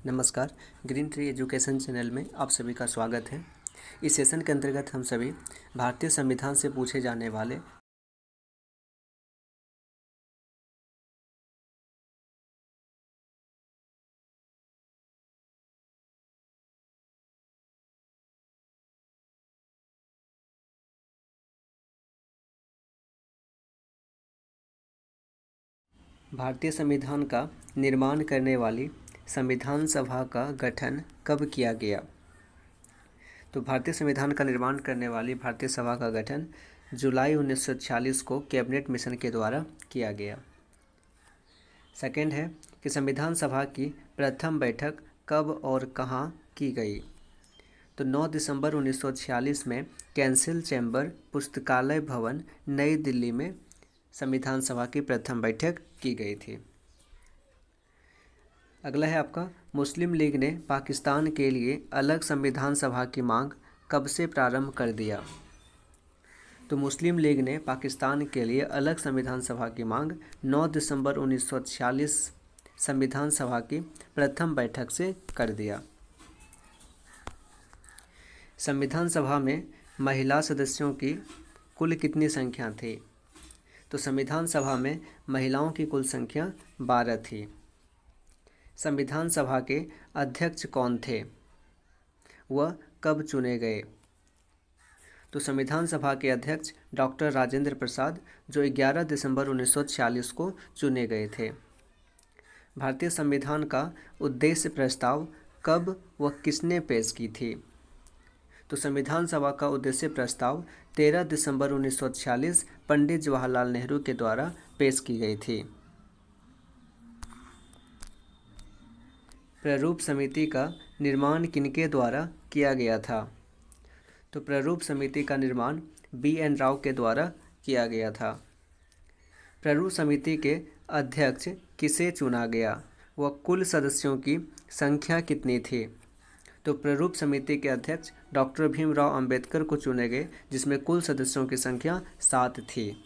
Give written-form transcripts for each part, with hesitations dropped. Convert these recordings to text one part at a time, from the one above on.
नमस्कार। Green tree education channel में आप सभी का स्वागत है। इस सेशन के अंतर्गत हम सभी भारतीय संविधान से पूछे जाने वाले भारतीय संविधान का निर्माण करने वाली संविधान सभा का गठन कब किया गया। तो भारतीय संविधान का निर्माण करने वाली भारतीय सभा का गठन जुलाई 1946 को कैबिनेट मिशन के द्वारा किया गया। सेकंड है कि संविधान सभा की प्रथम बैठक कब और कहाँ की गई। तो 9 दिसंबर 1946 में कैंसिल चैम्बर पुस्तकालय भवन नई दिल्ली में संविधान सभा की प्रथम बैठक की गई थी। अगला है आपका, मुस्लिम लीग ने पाकिस्तान के लिए अलग संविधान सभा की मांग कब से प्रारंभ कर दिया। तो मुस्लिम लीग ने पाकिस्तान के लिए अलग संविधान सभा की मांग 9 दिसंबर 1946 संविधान सभा की प्रथम बैठक से कर दिया। संविधान सभा में महिला सदस्यों की कुल कितनी संख्या थी। तो संविधान सभा में महिलाओं की कुल संख्या 12 थी। संविधान सभा के अध्यक्ष कौन थे, वह कब चुने गए। तो संविधान सभा के अध्यक्ष डॉक्टर राजेंद्र प्रसाद, जो 11 दिसंबर 1946 को चुने गए थे। भारतीय संविधान का उद्देश्य प्रस्ताव कब व किसने पेश की थी। तो संविधान सभा का उद्देश्य प्रस्ताव 13 दिसंबर 1946 पंडित जवाहरलाल नेहरू के द्वारा पेश की गई थी। प्रारूप समिति का निर्माण किनके द्वारा किया गया था। तो प्रारूप समिति का निर्माण BN राव के द्वारा किया गया था। प्रारूप समिति के अध्यक्ष किसे चुना गया, व कुल सदस्यों की संख्या कितनी थी। तो प्रारूप समिति के अध्यक्ष डॉक्टर भीमराव अंबेडकर को चुने गए, जिसमें कुल सदस्यों की संख्या 7 थी।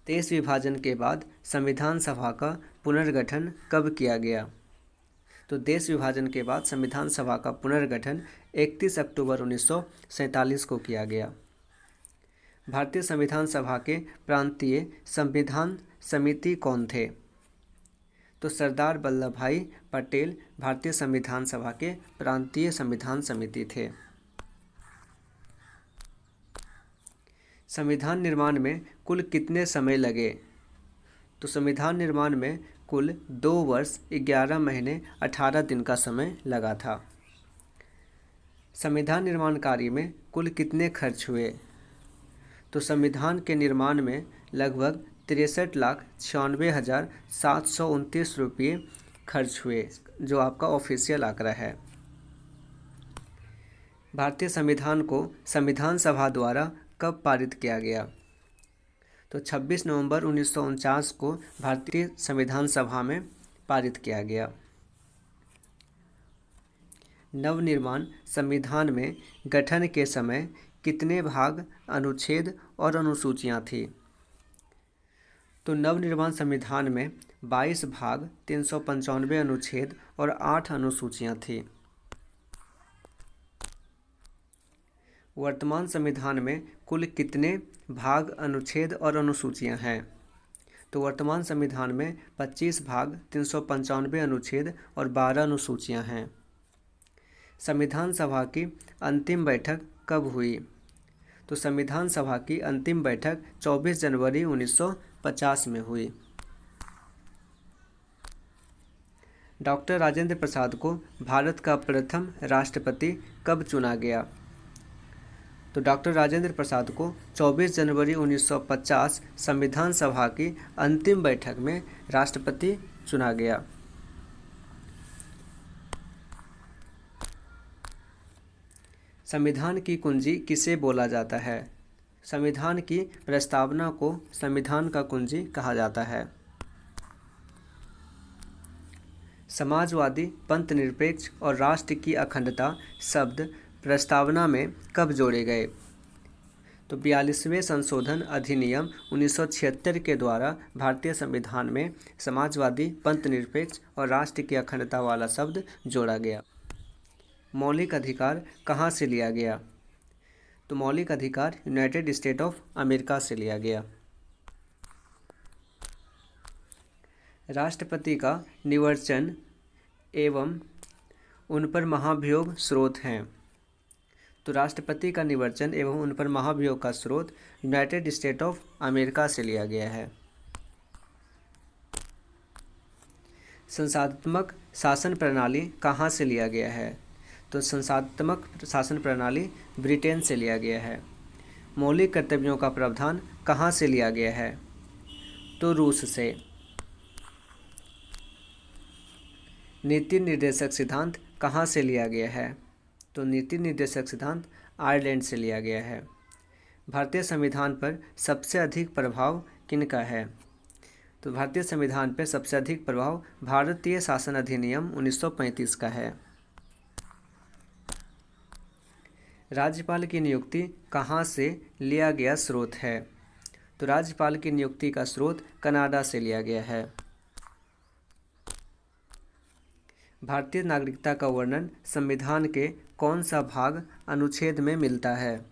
देश विभाजन के बाद संविधान सभा का पुनर्गठन कब किया गया। तो देश विभाजन के बाद संविधान सभा का पुनर्गठन 31 अक्टूबर 1947 को किया गया। भारतीय संविधान सभा के प्रांतीय संविधान समिति कौन थे। तो सरदार वल्लभ भाई पटेल भारतीय संविधान सभा के प्रांतीय संविधान समिति थे। संविधान निर्माण में कुल कितने समय लगे। तो संविधान निर्माण में कुल 2 वर्ष 11 महीने 18 दिन का समय लगा था। संविधान निर्माण कार्य में कुल कितने खर्च हुए। तो संविधान के निर्माण में लगभग 63,96,729 रुपये खर्च हुए, जो आपका ऑफिशियल आंकड़ा है। भारतीय संविधान को संविधान सभा द्वारा कब पारित किया गया। तो 26 नवंबर 1949 को भारतीय संविधान सभा में पारित किया गया। नवनिर्माण संविधान में गठन के समय कितने भाग, अनुच्छेद और अनुसूचियां थीं। तो नवनिर्माण संविधान में 22 भाग, 395 अनुच्छेद और 8 अनुसूचियां थीं। वर्तमान संविधान में कुल कितने भाग, अनुच्छेद और अनुसूचियां हैं। तो वर्तमान संविधान में 25 भाग, 395 अनुच्छेद और 12 अनुसूचियां हैं। संविधान सभा की अंतिम बैठक कब हुई। तो संविधान सभा की अंतिम बैठक 24 जनवरी 1950 में हुई। डॉक्टर राजेंद्र प्रसाद को भारत का प्रथम राष्ट्रपति कब चुना गया। तो डॉक्टर राजेंद्र प्रसाद को 24 जनवरी 1950 संविधान सभा की अंतिम बैठक में राष्ट्रपति चुना गया। संविधान की कुंजी किसे बोला जाता है। संविधान की प्रस्तावना को संविधान का कुंजी कहा जाता है। समाजवादी, पंथनिरपेक्ष और राष्ट्र की अखंडता शब्द प्रस्तावना में कब जोड़े गए। तो 42वें संशोधन अधिनियम 1976 के द्वारा भारतीय संविधान में समाजवादी, पंथनिरपेक्ष और राष्ट्र की अखंडता वाला शब्द जोड़ा गया। मौलिक अधिकार कहाँ से लिया गया? तो मौलिक अधिकार यूनाइटेड स्टेट ऑफ अमेरिका से लिया गया। राष्ट्रपति का निर्वाचन एवं उन पर महाभियोग स्रोत हैं। तो राष्ट्रपति का निर्वाचन एवं उन पर महाभियोग का स्रोत यूनाइटेड स्टेट ऑफ अमेरिका से लिया गया है। संसदात्मक शासन प्रणाली कहाँ से लिया गया है? तो संसदात्मक शासन प्रणाली ब्रिटेन से लिया गया है। मौलिक कर्तव्यों का प्रावधान कहाँ से लिया गया है? तो रूस से। नीति निर्देशक सिद्धांत कहाँ से लिया गया है? तो नीति निर्देशक सिद्धांत आयरलैंड से लिया गया है। भारतीय संविधान पर सबसे अधिक प्रभाव किनका है? तो भारतीय संविधान पर सबसे अधिक प्रभाव भारतीय शासन अधिनियम 1935 का है। राज्यपाल की नियुक्ति कहाँ से लिया गया स्रोत है? तो राज्यपाल की नियुक्ति का स्रोत कनाडा से लिया गया है। भारतीय नागरिकता का वर्णन संविधान के कौन सा भाग अनुच्छेद में मिलता है?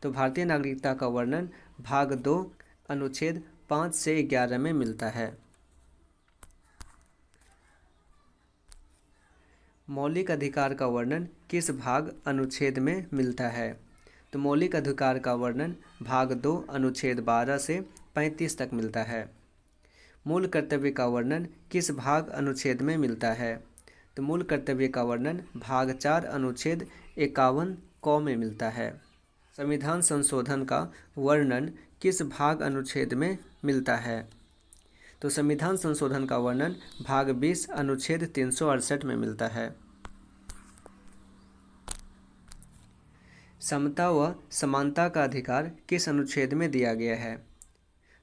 तो भारतीय नागरिकता का वर्णन भाग 2 अनुच्छेद 5 से 11 में मिलता है। मौलिक अधिकार का वर्णन किस भाग अनुच्छेद में मिलता है? तो मौलिक अधिकार का वर्णन भाग 2 अनुच्छेद 12 से 35 तक मिलता है। मूल कर्तव्य का वर्णन किस भाग अनुच्छेद में मिलता है? तो मूल कर्तव्य का वर्णन भाग 4 अनुच्छेद 51 क में मिलता है। संविधान संशोधन का वर्णन किस भाग अनुच्छेद में मिलता है? तो संविधान संशोधन का वर्णन भाग 20 अनुच्छेद 368 में मिलता है। समता व समानता का अधिकार किस अनुच्छेद में दिया गया है?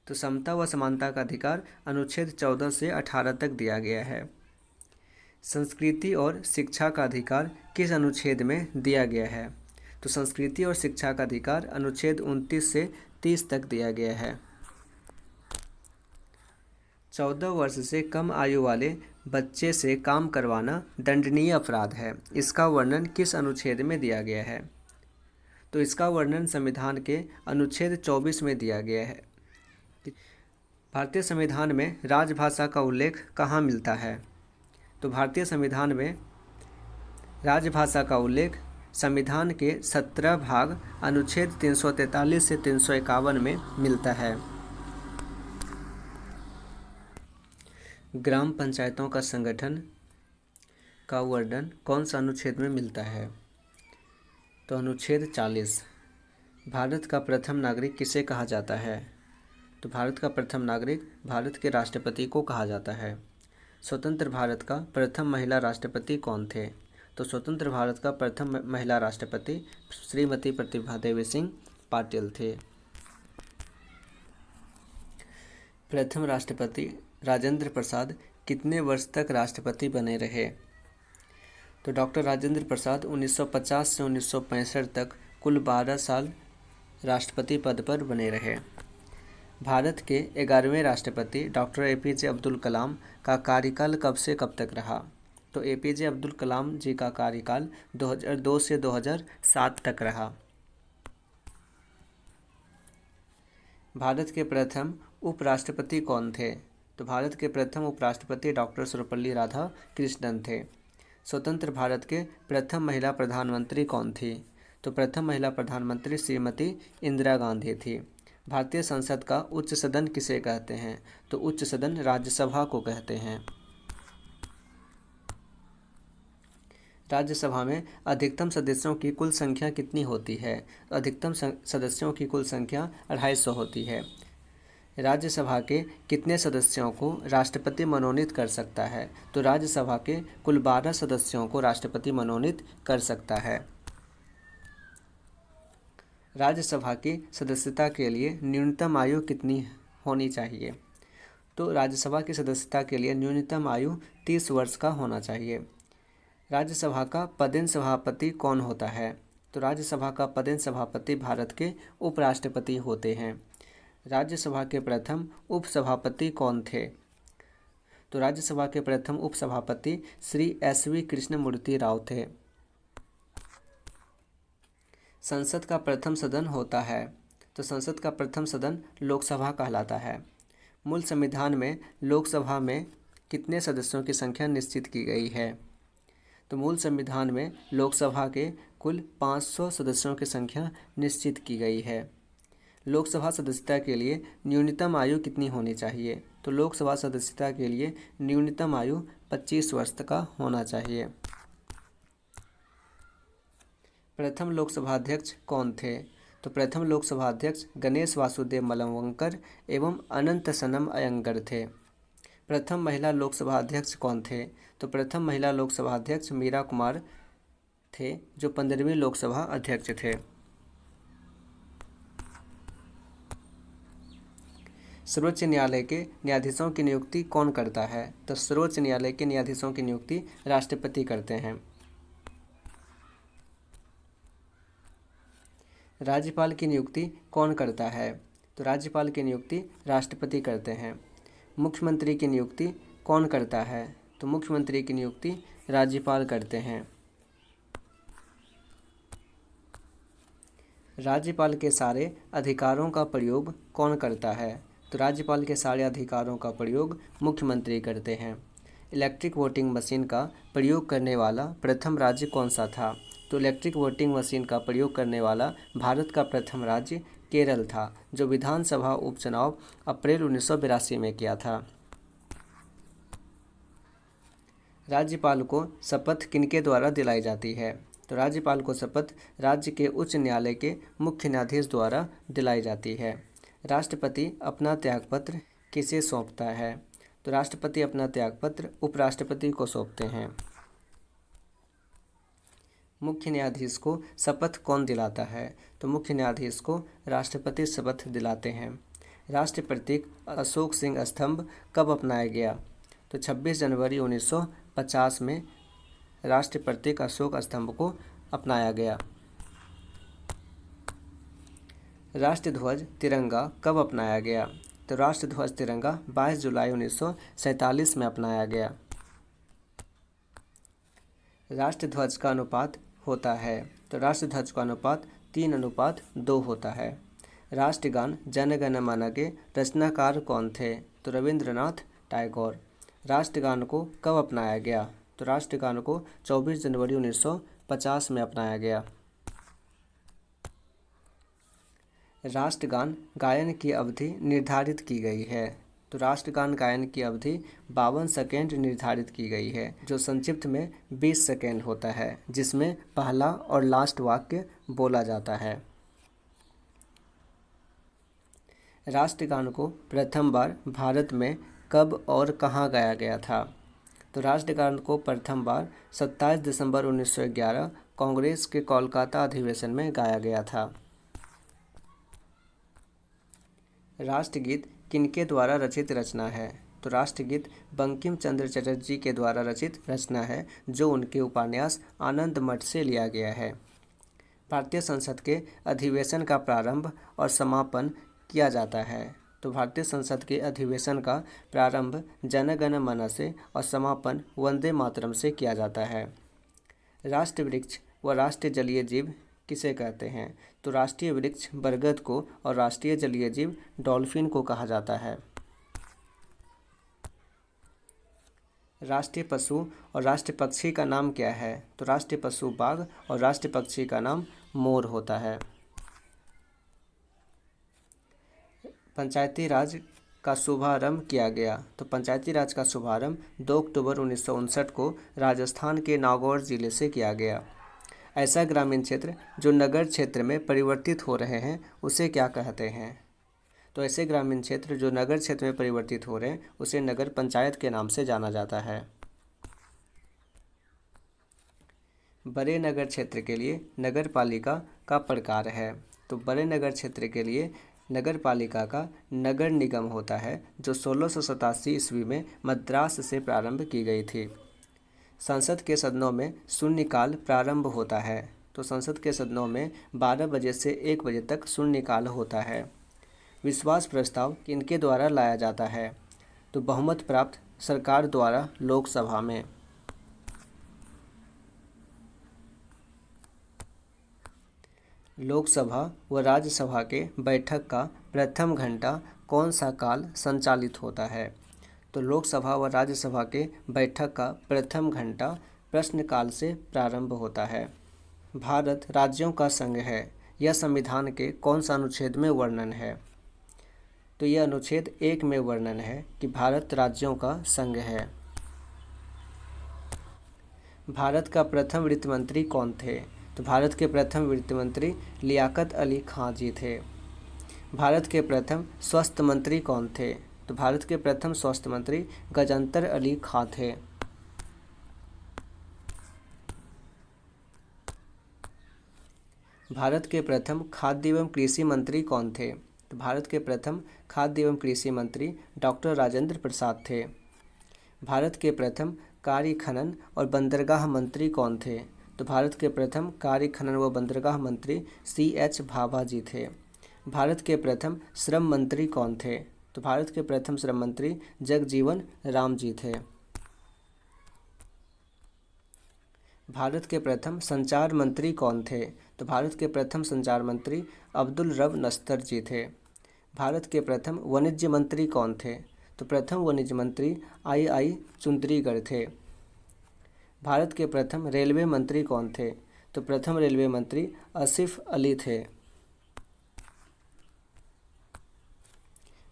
तो समता व समानता का अधिकार अनुच्छेद 14 से 18 तक दिया गया है। संस्कृति और शिक्षा का अधिकार किस अनुच्छेद में दिया गया है? तो संस्कृति और शिक्षा का अधिकार अनुच्छेद 29 से 30 तक दिया गया है। 14 वर्ष से कम आयु वाले बच्चे से काम करवाना दंडनीय अपराध है। इसका वर्णन किस अनुच्छेद में दिया गया है? तो इसका वर्णन संविधान के अनुच्छेद 24 में दिया गया है। भारतीय संविधान में राजभाषा का उल्लेख कहाँ मिलता है? तो भारतीय संविधान में राजभाषा का उल्लेख संविधान के 17 भाग अनुच्छेद 343 से 351 में मिलता है। ग्राम पंचायतों का संगठन का वर्णन कौन सा अनुच्छेद में मिलता है? तो अनुच्छेद 40। भारत का प्रथम नागरिक किसे कहा जाता है? तो भारत का प्रथम नागरिक भारत के राष्ट्रपति को कहा जाता है। स्वतंत्र भारत का प्रथम महिला राष्ट्रपति कौन थे? तो स्वतंत्र भारत का प्रथम महिला राष्ट्रपति श्रीमती प्रतिभा देवी सिंह पाटिल थे। प्रथम राष्ट्रपति राजेंद्र प्रसाद कितने वर्ष तक राष्ट्रपति बने रहे? तो डॉक्टर राजेंद्र प्रसाद 1950 से 1965 तक कुल 12 साल राष्ट्रपति पद पर बने रहे। भारत के 11वें राष्ट्रपति डॉक्टर APJ अब्दुल कलाम का कार्यकाल कब से कब तक रहा? तो APJ अब्दुल कलाम जी का कार्यकाल 2002 से 2007 तक रहा। भारत के प्रथम उपराष्ट्रपति कौन थे? तो भारत के प्रथम उपराष्ट्रपति डॉक्टर सर्वपल्ली राधाकृष्णन थे। स्वतंत्र भारत के प्रथम महिला प्रधानमंत्री कौन थी? तो प्रथम महिला प्रधानमंत्री श्रीमती इंदिरा गांधी थी। भारतीय संसद का उच्च सदन किसे कहते हैं? तो उच्च सदन राज्यसभा को कहते हैं। राज्यसभा में अधिकतम सदस्यों की कुल संख्या कितनी होती है? अधिकतम सदस्यों की कुल संख्या 250 होती है। राज्यसभा के कितने सदस्यों को राष्ट्रपति मनोनीत कर सकता है? तो राज्यसभा के कुल 12 सदस्यों को राष्ट्रपति मनोनीत कर सकता है। राज्यसभा की सदस्यता के लिए न्यूनतम आयु कितनी होनी चाहिए? तो राज्यसभा की सदस्यता के लिए न्यूनतम आयु 30 वर्ष का होना चाहिए। राज्यसभा का पदेन सभापति कौन होता है? तो राज्यसभा का पदेन सभापति भारत के उपराष्ट्रपति होते हैं। राज्यसभा के प्रथम उपसभापति कौन थे? तो राज्यसभा के प्रथम उपसभापति श्री SV कृष्णमूर्ति राव थे। संसद का प्रथम सदन होता है, तो संसद का प्रथम सदन लोकसभा कहलाता है। मूल संविधान में लोकसभा में कितने सदस्यों की संख्या निश्चित की गई है? तो मूल संविधान में लोकसभा के कुल 500 सदस्यों की संख्या निश्चित की गई है। लोकसभा सदस्यता के लिए न्यूनतम आयु कितनी होनी चाहिए? तो लोकसभा सदस्यता के लिए न्यूनतम आयु 25 वर्ष का होना चाहिए। प्रथम लोकसभा अध्यक्ष कौन थे? तो प्रथम लोकसभा अध्यक्ष गणेश वासुदेव मलवंकर एवं अनंत सनम अयंगर थे। प्रथम महिला लोकसभा अध्यक्ष कौन थे? तो प्रथम महिला लोकसभा अध्यक्ष मीरा कुमार थे, जो 15वीं लोकसभा अध्यक्ष थे। सर्वोच्च न्यायालय के न्यायाधीशों की नियुक्ति कौन करता है? तो सर्वोच्च न्यायालय के न्यायाधीशों की नियुक्ति राष्ट्रपति करते हैं। राज्यपाल की नियुक्ति कौन करता है? तो राज्यपाल की नियुक्ति राष्ट्रपति करते हैं। मुख्यमंत्री की नियुक्ति कौन करता है? तो मुख्यमंत्री की नियुक्ति राज्यपाल करते हैं। राज्यपाल के सारे अधिकारों का प्रयोग कौन करता है? तो राज्यपाल के सारे अधिकारों का प्रयोग मुख्यमंत्री करते हैं। इलेक्ट्रिक वोटिंग मशीन का प्रयोग करने वाला प्रथम राज्य कौन सा था? तो इलेक्ट्रिक वोटिंग मशीन का प्रयोग करने वाला भारत का प्रथम राज्य केरल था, जो विधानसभा उपचुनाव अप्रैल 1982 में किया था। राज्यपाल को शपथ किनके द्वारा दिलाई जाती है? तो राज्यपाल को शपथ राज्य के उच्च न्यायालय के मुख्य न्यायाधीश द्वारा दिलाई जाती है। राष्ट्रपति अपना त्यागपत्र किसे सौंपता है? तो राष्ट्रपति अपना त्यागपत्र उपराष्ट्रपति को सौंपते हैं। मुख्य न्यायाधीश को शपथ कौन दिलाता है? तो मुख्य न्यायाधीश को राष्ट्रपति शपथ दिलाते हैं। राष्ट्रीय प्रतीक अशोक सिंह स्तंभ कब अपनाया गया? तो 26 जनवरी 1950 में राष्ट्रीय प्रतीक अशोक स्तंभ को अपनाया गया। राष्ट्रीय ध्वज तिरंगा कब अपनाया गया? तो राष्ट्रीय ध्वज तिरंगा 22 जुलाई 1947 में अपनाया गया। राष्ट्रीय ध्वज का अनुपात होता है, तो राष्ट्रीय ध्वज का अनुपात 3:2 होता है। राष्ट्रगान जन गण मन के रचनाकार कौन थे? तो रविंद्रनाथ टैगोर। राष्ट्रगान को कब अपनाया गया? तो राष्ट्रगान को 24 जनवरी 1950 में अपनाया गया। राष्ट्रगान गायन की अवधि निर्धारित की गई है, तो राष्ट्रगान गायन की अवधि 52 सेकेंड निर्धारित की गई है, जो संक्षिप्त में 20 सेकेंड होता है, जिसमें पहला और लास्ट वाक्य बोला जाता है। राष्ट्रगान को प्रथम बार भारत में कब और कहाँ गाया गया था? तो राष्ट्रगान को प्रथम बार 27 दिसंबर 1911 कांग्रेस के कोलकाता अधिवेशन में गाया गया था। राष्ट्रगीत किनके द्वारा रचित रचना है? तो राष्ट्रगीत बंकिम चंद्र चटर्जी के द्वारा रचित रचना है, जो उनके उपन्यास आनंद मठ से लिया गया है। भारतीय संसद के अधिवेशन का प्रारंभ और समापन किया जाता है, तो भारतीय संसद के अधिवेशन का प्रारंभ जन गण मन से और समापन वंदे मातरम से किया जाता है। राष्ट्रीय वृक्ष व राष्ट्रीय जलीय जीव किसे कहते हैं? तो राष्ट्रीय वृक्ष बरगद को और राष्ट्रीय जलीय जीव डॉल्फिन को कहा जाता है। राष्ट्रीय पशु और राष्ट्रीय पक्षी का नाम क्या है? तो राष्ट्रीय पशु बाघ और राष्ट्रीय पक्षी का नाम मोर होता है। पंचायती राज का शुभारंभ किया गया, तो पंचायती राज का शुभारंभ 2 अक्टूबर 1959 को राजस्थान के नागौर जिले से किया गया। ऐसा ग्रामीण क्षेत्र जो नगर क्षेत्र में परिवर्तित हो रहे हैं उसे क्या कहते हैं? तो ऐसे ग्रामीण क्षेत्र जो नगर क्षेत्र में परिवर्तित हो रहे हैं उसे नगर पंचायत के नाम से जाना जाता है। बड़े नगर क्षेत्र के लिए नगर पालिका का प्रकार है, तो बड़े नगर क्षेत्र के लिए नगर पालिका का नगर निगम होता है, जो 1687 ईस्वी में मद्रास से प्रारंभ की गई थी। संसद के सदनों में शून्यकाल प्रारंभ होता है, तो संसद के सदनों में 12 बजे से 1 बजे तक शून्यकाल होता है। विश्वास प्रस्ताव किनके द्वारा लाया जाता है? तो बहुमत प्राप्त सरकार द्वारा लोकसभा में। लोकसभा व राज्यसभा के बैठक का प्रथम घंटा कौन सा काल संचालित होता है? तो लोकसभा व राज्यसभा के बैठक का प्रथम घंटा प्रश्नकाल से प्रारंभ होता है। भारत राज्यों का संघ है, यह संविधान के कौन सा अनुच्छेद में वर्णन है? तो यह अनुच्छेद 1 में वर्णन है कि भारत राज्यों का संघ है। भारत का प्रथम वित्त मंत्री कौन थे? तो भारत के प्रथम वित्त मंत्री लियाकत अली खां जी थे। भारत के प्रथम स्वास्थ्य मंत्री कौन थे? तो भारत के प्रथम स्वास्थ्य मंत्री गजंतर अली खां थे। भारत के प्रथम खाद्य एवं कृषि मंत्री कौन थे? तो भारत के प्रथम खाद्य एवं कृषि मंत्री डॉक्टर राजेंद्र प्रसाद थे। भारत के प्रथम कार्य खनन और बंदरगाह मंत्री कौन थे? तो भारत के प्रथम कार्य खनन व बंदरगाह मंत्री C.H. भाभा जी थे। भारत के प्रथम श्रम मंत्री कौन थे? तो भारत के प्रथम श्रम मंत्री जगजीवन राम जी थे। भारत के प्रथम संचार मंत्री कौन थे? तो भारत के प्रथम संचार मंत्री अब्दुल रब नस्तर जी थे। भारत के प्रथम वाणिज्य मंत्री कौन थे? तो प्रथम वाणिज्य मंत्री I.I. चुंदरीगढ़ थे। भारत के प्रथम रेलवे मंत्री कौन थे? तो प्रथम रेलवे मंत्री आसिफ अली थे।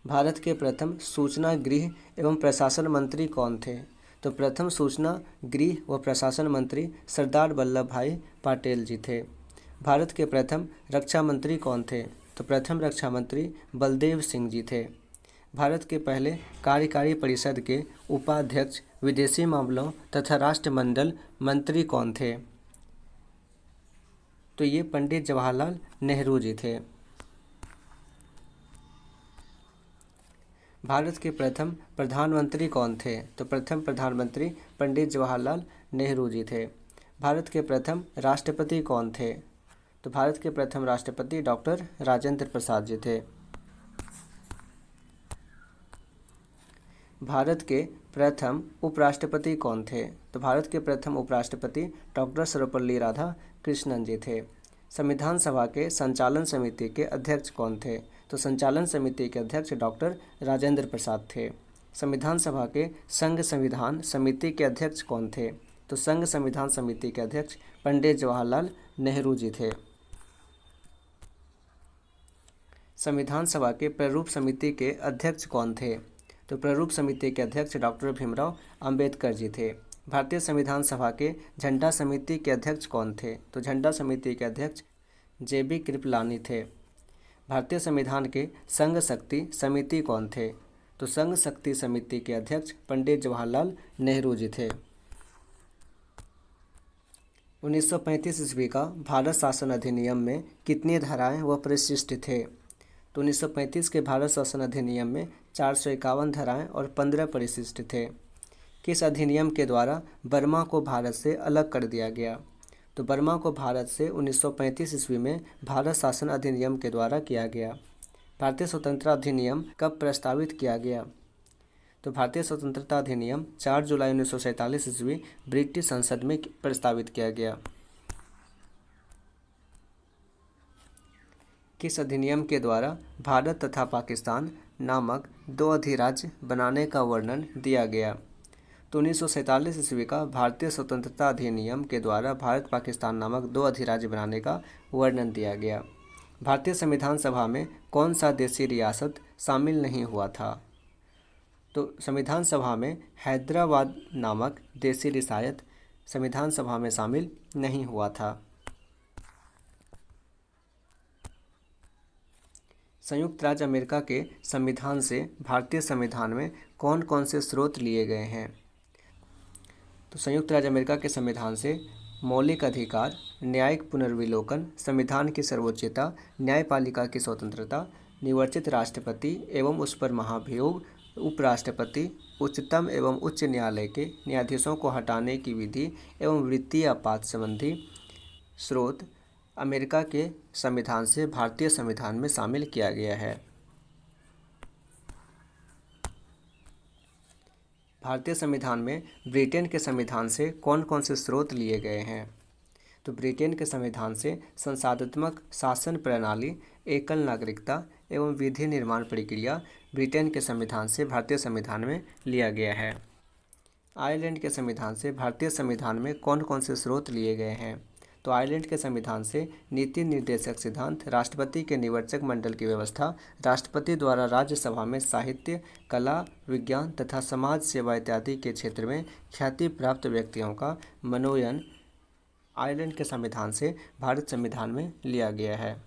भारत के प्रथम सूचना गृह एवं प्रशासन मंत्री कौन थे? तो प्रथम सूचना गृह व प्रशासन मंत्री सरदार वल्लभ भाई पटेल जी थे। भारत के प्रथम रक्षा मंत्री कौन थे? तो प्रथम रक्षा मंत्री बलदेव सिंह जी थे। भारत के पहले कार्यकारी परिषद के उपाध्यक्ष विदेशी मामलों तथा राष्ट्रमंडल मंत्री कौन थे? तो ये पंडित जवाहरलाल नेहरू जी थे। भारत के प्रथम प्रधानमंत्री कौन थे? तो प्रथम प्रधानमंत्री पंडित जवाहरलाल नेहरू जी थे। भारत के प्रथम राष्ट्रपति कौन थे? तो भारत के प्रथम राष्ट्रपति डॉक्टर राजेंद्र प्रसाद जी थे। भारत के प्रथम उपराष्ट्रपति कौन थे? तो भारत के प्रथम उपराष्ट्रपति डॉक्टर सर्वपल्ली राधाकृष्णन जी थे। संविधान सभा के संचालन समिति के अध्यक्ष कौन थे? तो संचालन समिति के अध्यक्ष डॉक्टर राजेंद्र प्रसाद थे। संविधान सभा के संघ संविधान समिति के अध्यक्ष कौन थे? तो संघ संविधान समिति के अध्यक्ष पंडित जवाहरलाल नेहरू जी थे। संविधान सभा के प्रारूप समिति के अध्यक्ष कौन थे? तो प्रारूप समिति के अध्यक्ष डॉक्टर भीमराव अंबेडकर जी थे। भारतीय संविधान सभा के झंडा समिति के अध्यक्ष कौन थे? तो झंडा समिति के अध्यक्ष JB कृपलानी थे। भारतीय संविधान के संघ शक्ति समिति कौन थे? तो संघ शक्ति समिति के अध्यक्ष पंडित जवाहरलाल नेहरू जी थे। 1935 ईस्वी का भारत शासन अधिनियम में कितनी धाराएं व परिशिष्ट थे? तो 1935 के भारत शासन अधिनियम में 451 धाराएं और 15 परिशिष्ट थे। किस अधिनियम के द्वारा बर्मा को भारत से अलग कर दिया गया? तो बर्मा को भारत से 1935 ईस्वी में भारत शासन अधिनियम के द्वारा किया गया। भारतीय स्वतंत्रता अधिनियम कब प्रस्तावित किया गया? तो भारतीय स्वतंत्रता अधिनियम 4 जुलाई 1947 ईस्वी ब्रिटिश संसद में प्रस्तावित किया गया। किस अधिनियम के द्वारा भारत तथा पाकिस्तान नामक 2 अधिराज्य बनाने का वर्णन दिया गया? तो 1947 ईस्वी का भारतीय स्वतंत्रता अधिनियम के द्वारा भारत पाकिस्तान नामक 2 अधिराज्य बनाने का वर्णन दिया गया। भारतीय संविधान सभा में कौन सा देशी रियासत शामिल नहीं हुआ था? तो संविधान सभा में हैदराबाद नामक देशी रियासत संविधान सभा में शामिल नहीं हुआ था। संयुक्त राज्य अमेरिका के संविधान से भारतीय संविधान में कौन कौन से स्रोत लिए गए हैं? तो संयुक्त राज्य अमेरिका के संविधान से मौलिक अधिकार, न्यायिक पुनर्विलोकन, संविधान की सर्वोच्चता, न्यायपालिका की स्वतंत्रता, निर्वाचित राष्ट्रपति एवं उस पर महाभियोग, उपराष्ट्रपति, उच्चतम एवं उच्च न्यायालय के न्यायाधीशों को हटाने की विधि एवं वित्तीय आपात संबंधी स्रोत अमेरिका के संविधान से भारतीय संविधान में शामिल किया गया है? भारतीय संविधान में ब्रिटेन के संविधान से कौन कौन से स्रोत लिए गए हैं? तो ब्रिटेन के संविधान से संसाधनात्मक शासन प्रणाली, एकल नागरिकता एवं विधि निर्माण प्रक्रिया ब्रिटेन के संविधान से भारतीय संविधान में लिया गया है। आयरलैंड के संविधान से भारतीय संविधान में कौन कौन से स्रोत लिए गए हैं? तो आयरलैंड के संविधान से नीति निर्देशक सिद्धांत, राष्ट्रपति के निवर्चक मंडल की व्यवस्था, राष्ट्रपति द्वारा राज्यसभा में साहित्य, कला, विज्ञान तथा समाज सेवा इत्यादि के क्षेत्र में ख्याति प्राप्त व्यक्तियों का मनोनयन आयरलैंड के संविधान से भारत संविधान में लिया गया है।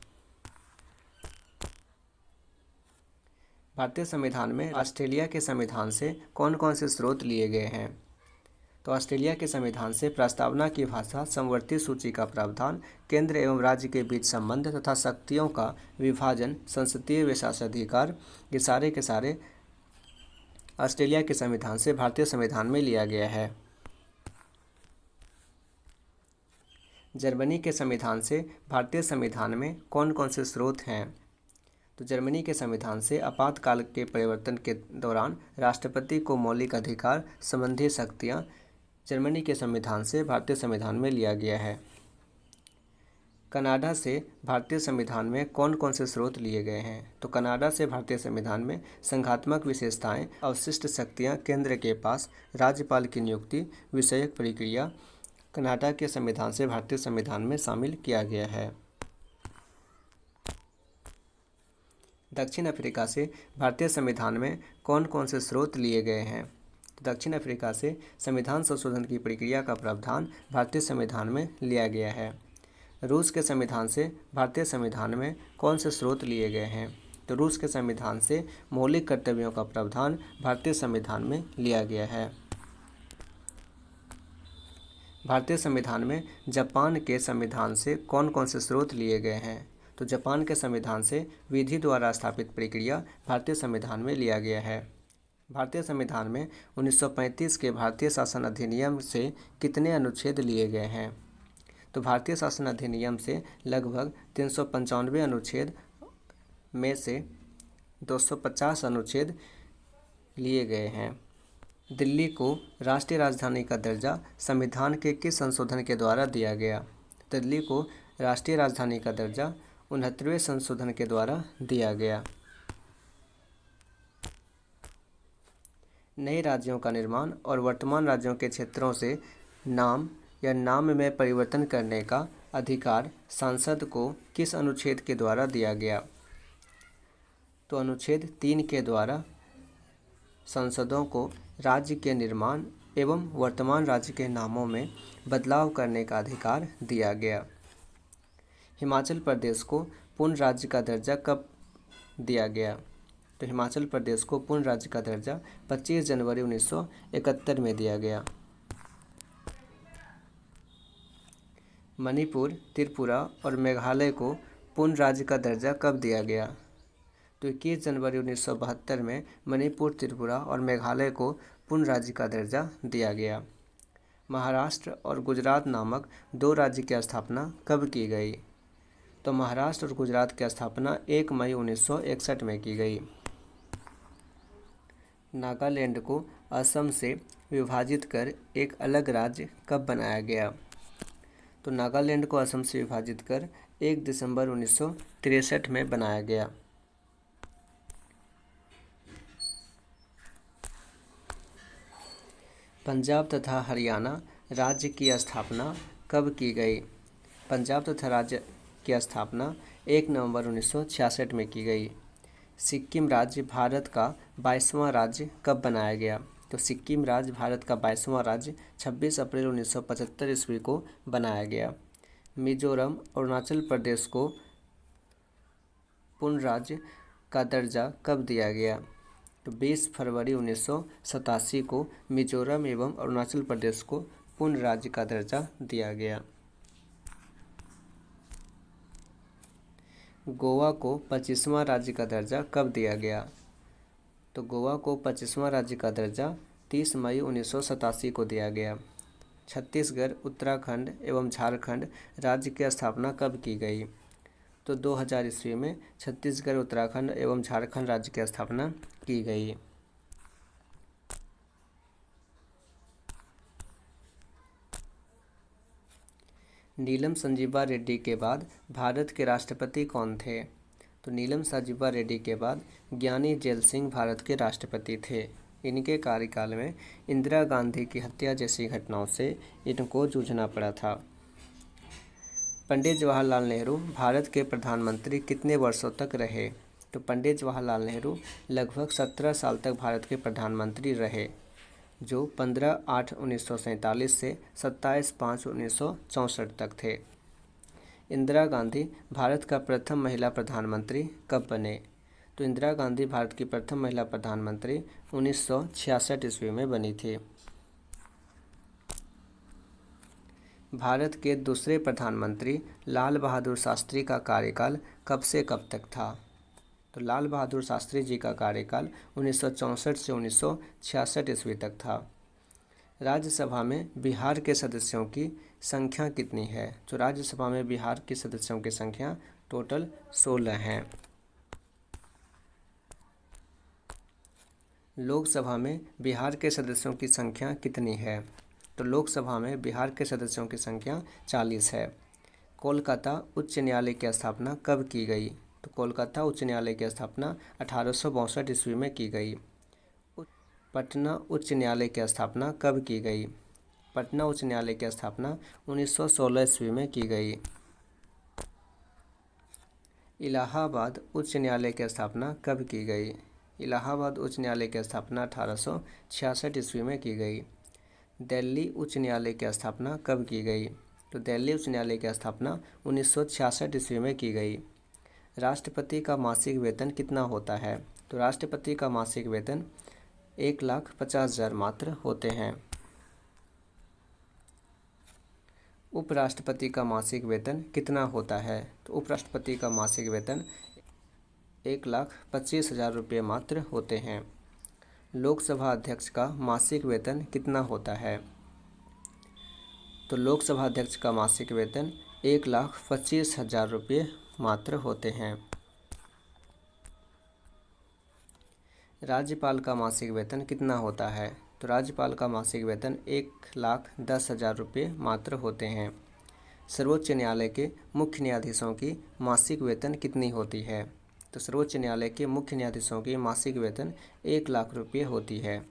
भारतीय संविधान में ऑस्ट्रेलिया के संविधान से कौन कौन से स्रोत लिए गए हैं? तो ऑस्ट्रेलिया के संविधान से प्रस्तावना की भाषा, समवर्ती सूची का प्रावधान, केंद्र एवं राज्य के बीच संबंध तथा शक्तियों का विभाजन, संसदीय विशेषाधिकार, ये सारे के सारे ऑस्ट्रेलिया के संविधान से भारतीय संविधान में लिया गया है। जर्मनी के संविधान से भारतीय संविधान में कौन कौन से स्रोत हैं? तो जर्मनी के संविधान से आपातकाल के परिवर्तन के दौरान राष्ट्रपति को मौलिक अधिकार संबंधी शक्तियाँ जर्मनी के संविधान से भारतीय संविधान में लिया गया है। कनाडा से भारतीय संविधान में कौन कौन से स्रोत लिए गए हैं? तो कनाडा से भारतीय संविधान में संघात्मक विशेषताएं, अवशिष्ट शक्तियां केंद्र के पास, राज्यपाल की नियुक्ति विषयक प्रक्रिया कनाडा के संविधान से भारतीय संविधान में शामिल किया गया है। दक्षिण अफ्रीका से भारतीय संविधान में कौन कौन से स्रोत लिए गए हैं? दक्षिण अफ्रीका से संविधान संशोधन की प्रक्रिया का प्रावधान भारतीय संविधान में लिया गया है। रूस के संविधान से भारतीय संविधान में कौन से स्रोत लिए गए हैं? तो रूस के संविधान से मौलिक कर्तव्यों का प्रावधान भारतीय संविधान में लिया गया है। भारतीय संविधान में जापान के संविधान से कौन कौन से स्रोत लिए गए हैं? तो जापान के संविधान से विधि द्वारा स्थापित प्रक्रिया भारतीय संविधान में लिया गया है। भारतीय संविधान में 1935 के भारतीय शासन अधिनियम से कितने अनुच्छेद लिए गए हैं? तो भारतीय शासन अधिनियम से लगभग 395 अनुच्छेद में से 250 अनुच्छेद लिए गए हैं। दिल्ली को राष्ट्रीय राजधानी का दर्जा संविधान के किस संशोधन के द्वारा दिया गया? दिल्ली को राष्ट्रीय राजधानी का दर्जा 69वें संशोधन के द्वारा दिया गया। नए राज्यों का निर्माण और वर्तमान राज्यों के क्षेत्रों से नाम या नाम में परिवर्तन करने का अधिकार सांसद को किस अनुच्छेद के द्वारा दिया गया? तो अनुच्छेद 3 के द्वारा सांसदों को राज्य के निर्माण एवं वर्तमान राज्य के नामों में बदलाव करने का अधिकार दिया गया। हिमाचल प्रदेश को पूर्ण राज्य का दर्जा कब दिया गया? तो हिमाचल प्रदेश को पूर्ण राज्य का दर्जा 25 जनवरी 1971 में दिया गया। मणिपुर, त्रिपुरा और मेघालय को पूर्ण राज्य का दर्जा कब दिया गया? तो 21 जनवरी 1972 में मणिपुर, त्रिपुरा और मेघालय को पूर्ण राज्य का दर्जा दिया गया। महाराष्ट्र और गुजरात नामक दो राज्य की स्थापना कब की गई? तो महाराष्ट्र और गुजरात की स्थापना 1 मई 1961 में की गई। नागालैंड को असम से विभाजित कर एक अलग राज्य कब बनाया गया? तो नागालैंड को असम से विभाजित कर 1 दिसंबर 1963 में बनाया गया। पंजाब तथा हरियाणा राज्य की स्थापना कब की गई? पंजाब तथा राज्य की स्थापना 1 नवंबर 1966 में की गई। सिक्किम राज्य भारत का 22वां राज्य कब बनाया गया? तो सिक्किम राज्य भारत का 22वां राज्य 26 अप्रैल 1975 ईस्वी को बनाया गया। मिजोरम अरुणाचल प्रदेश को पूर्ण राज्य का दर्जा कब दिया गया? तो 20 फरवरी 1987 को मिजोरम एवं अरुणाचल प्रदेश को पूर्ण राज्य का दर्जा दिया गया। गोवा को 25वां राज्य का दर्जा कब दिया गया? तो गोवा को 25वां राज्य का दर्जा 30 मई 1987 को दिया गया। छत्तीसगढ़, उत्तराखंड एवं झारखंड राज्य की स्थापना कब की गई? तो 2000 ईस्वी में छत्तीसगढ़, उत्तराखंड एवं झारखंड राज्य की स्थापना की गई। नीलम संजीवा रेड्डी के बाद भारत के राष्ट्रपति कौन थे? तो नीलम संजीवा रेड्डी के बाद ज्ञानी जेल सिंह भारत के राष्ट्रपति थे। इनके कार्यकाल में इंदिरा गांधी की हत्या जैसी घटनाओं से इनको जूझना पड़ा था। पंडित जवाहरलाल नेहरू भारत के प्रधानमंत्री कितने वर्षों तक रहे? तो पंडित जवाहरलाल नेहरू लगभग 17 साल तक भारत के प्रधानमंत्री रहे, जो 15/8/1947 से 27/5/1964 तक थे। इंदिरा गांधी भारत का प्रथम महिला प्रधानमंत्री कब बने? तो इंदिरा गांधी भारत की प्रथम महिला प्रधानमंत्री 1966 ईस्वी में बनी थी। भारत के दूसरे प्रधानमंत्री लाल बहादुर शास्त्री का कार्यकाल कब से कब तक था? तो लाल बहादुर शास्त्री जी का कार्यकाल 1964 से 1966 ईस्वी तक था। राज्यसभा में बिहार के सदस्यों की संख्या कितनी है? तो राज्यसभा में बिहार के सदस्यों की संख्या टोटल 16 हैं। लोकसभा में बिहार के सदस्यों की संख्या कितनी है? तो लोकसभा में बिहार के सदस्यों की संख्या 40 है। कोलकाता उच्च न्यायालय की स्थापना कब की गई? तो कोलकाता उच्च न्यायालय की स्थापना 1862 ईस्वी में की गई। पटना उच्च न्यायालय की स्थापना कब की गई? पटना उच्च न्यायालय की स्थापना 1916 ईस्वी में की गई। इलाहाबाद उच्च न्यायालय की स्थापना कब की गई? इलाहाबाद उच्च न्यायालय की स्थापना 1866 ईस्वी में की गई। दिल्ली उच्च न्यायालय की स्थापना कब की गई? तो दिल्ली उच्च न्यायालय की स्थापना 1966 ईस्वी में की गई। राष्ट्रपति का मासिक वेतन कितना होता है? तो राष्ट्रपति का मासिक वेतन 1,50,000 मात्र होते हैं। उपराष्ट्रपति का मासिक वेतन कितना होता है? तो उपराष्ट्रपति का मासिक वेतन 1,25,000 रुपये मात्र होते हैं। लोकसभा अध्यक्ष का मासिक वेतन कितना होता है? तो लोकसभा अध्यक्ष का मासिक वेतन 1,25,000 रुपये मात्र होते हैं। राज्यपाल का मासिक वेतन कितना होता है? तो राज्यपाल का मासिक वेतन 1,10,000 रुपये मात्र होते हैं। सर्वोच्च न्यायालय के मुख्य न्यायाधीशों की मासिक वेतन कितनी होती है? तो सर्वोच्च न्यायालय के मुख्य न्यायाधीशों की मासिक वेतन 1,00,000 रुपये होती है।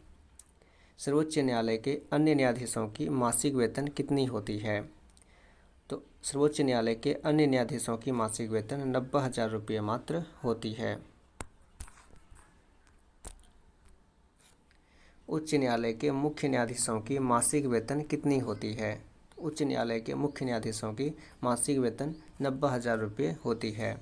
सर्वोच्च न्यायालय के अन्य न्यायाधीशों की मासिक वेतन कितनी होती है? तो सर्वोच्च न्यायालय के अन्य न्यायाधीशों की मासिक वेतन 90,000 रुपये मात्र होती है। उच्च न्यायालय के मुख्य न्यायाधीशों की मासिक वेतन कितनी होती है? उच्च न्यायालय के मुख्य न्यायाधीशों की मासिक वेतन 90,000 रुपये होती है।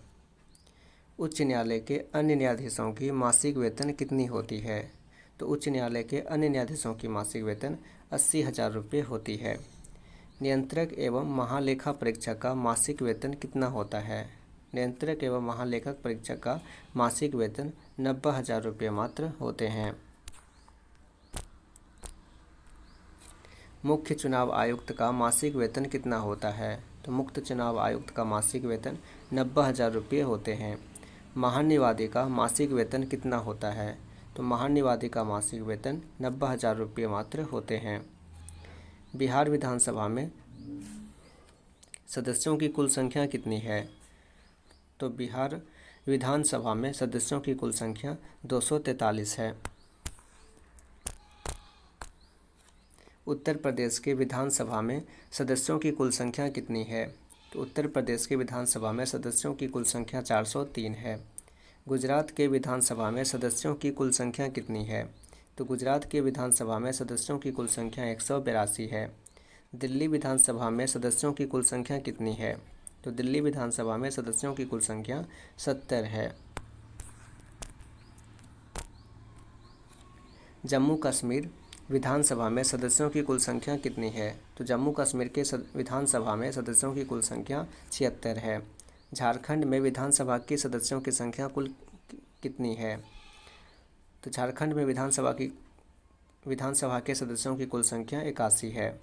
उच्च न्यायालय के अन्य न्यायाधीशों की मासिक वेतन कितनी होती है? तो उच्च न्यायालय के अन्य न्यायाधीशों की मासिक वेतन 80,000 रुपये होती है। नियंत्रक एवं महालेखा परीक्षक का मासिक वेतन कितना होता है? नियंत्रक एवं महालेखक परीक्षक का मासिक वेतन 90,000 रुपये मात्र होते हैं। मुख्य चुनाव आयुक्त का मासिक वेतन कितना होता है? तो मुख्य चुनाव आयुक्त का मासिक वेतन 90,000 रुपये होते हैं। महान्यायवादी का मासिक वेतन कितना होता है? तो महान्यायवादी का मासिक वेतन 90,000 रुपये मात्र होते हैं। बिहार विधानसभा में सदस्यों की कुल संख्या कितनी है? तो बिहार विधानसभा में सदस्यों की कुल संख्या 243 है। उत्तर प्रदेश के विधानसभा में सदस्यों की कुल संख्या कितनी है? तो उत्तर प्रदेश के विधानसभा में सदस्यों की कुल संख्या 403 है। गुजरात के विधानसभा में सदस्यों की कुल संख्या कितनी है? तो गुजरात के विधानसभा में सदस्यों की कुल संख्या 182 है। दिल्ली विधानसभा में सदस्यों की कुल संख्या कितनी है? तो दिल्ली विधानसभा में सदस्यों की कुल संख्या 70 है। जम्मू कश्मीर विधानसभा में सदस्यों की कुल संख्या कितनी है? तो जम्मू कश्मीर के विधानसभा में सदस्यों की कुल संख्या 76 है। झारखंड में विधानसभा के सदस्यों की संख्या कुल कितनी है? तो झारखंड में विधानसभा के सदस्यों की कुल संख्या 81 है।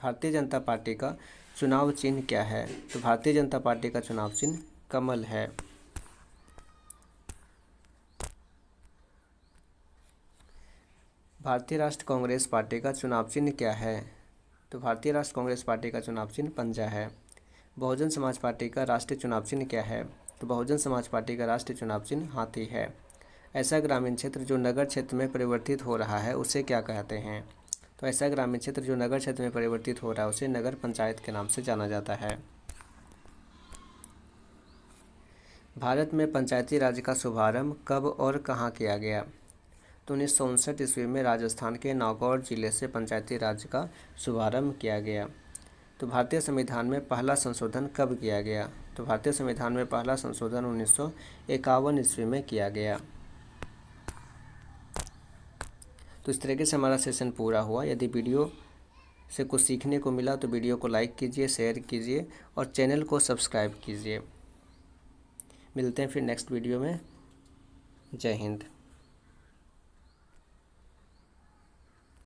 भारतीय जनता पार्टी का चुनाव चिन्ह क्या है? तो भारतीय जनता पार्टी का चुनाव चिन्ह कमल है। भारतीय राष्ट्र कांग्रेस पार्टी का चुनाव चिन्ह क्या है? तो भारतीय राष्ट्र कांग्रेस पार्टी का चुनाव चिन्ह पंजा है। बहुजन समाज पार्टी का राष्ट्रीय चुनाव चिन्ह क्या है? तो बहुजन समाज पार्टी का राष्ट्रीय चुनाव चिन्ह हाथी है। ऐसा ग्रामीण क्षेत्र जो नगर क्षेत्र में परिवर्तित हो रहा है उसे क्या कहते हैं? तो ऐसा ग्रामीण क्षेत्र जो नगर क्षेत्र में परिवर्तित हो रहा है उसे नगर पंचायत के नाम से जाना जाता है। भारत में पंचायती राज का शुभारंभ कब और कहाँ किया गया? तो 1959 ईस्वी में राजस्थान के नागौर जिले से पंचायती राज का शुभारंभ किया गया। तो भारतीय संविधान में पहला संशोधन कब किया गया? तो भारतीय संविधान में पहला संशोधन 1951 ईस्वी में किया गया। तो इस तरीके से हमारा सेशन पूरा हुआ। यदि वीडियो से कुछ सीखने को मिला तो वीडियो को लाइक कीजिए, शेयर कीजिए और चैनल को सब्सक्राइब कीजिए। मिलते हैं फिर नेक्स्ट वीडियो में। जय हिंद।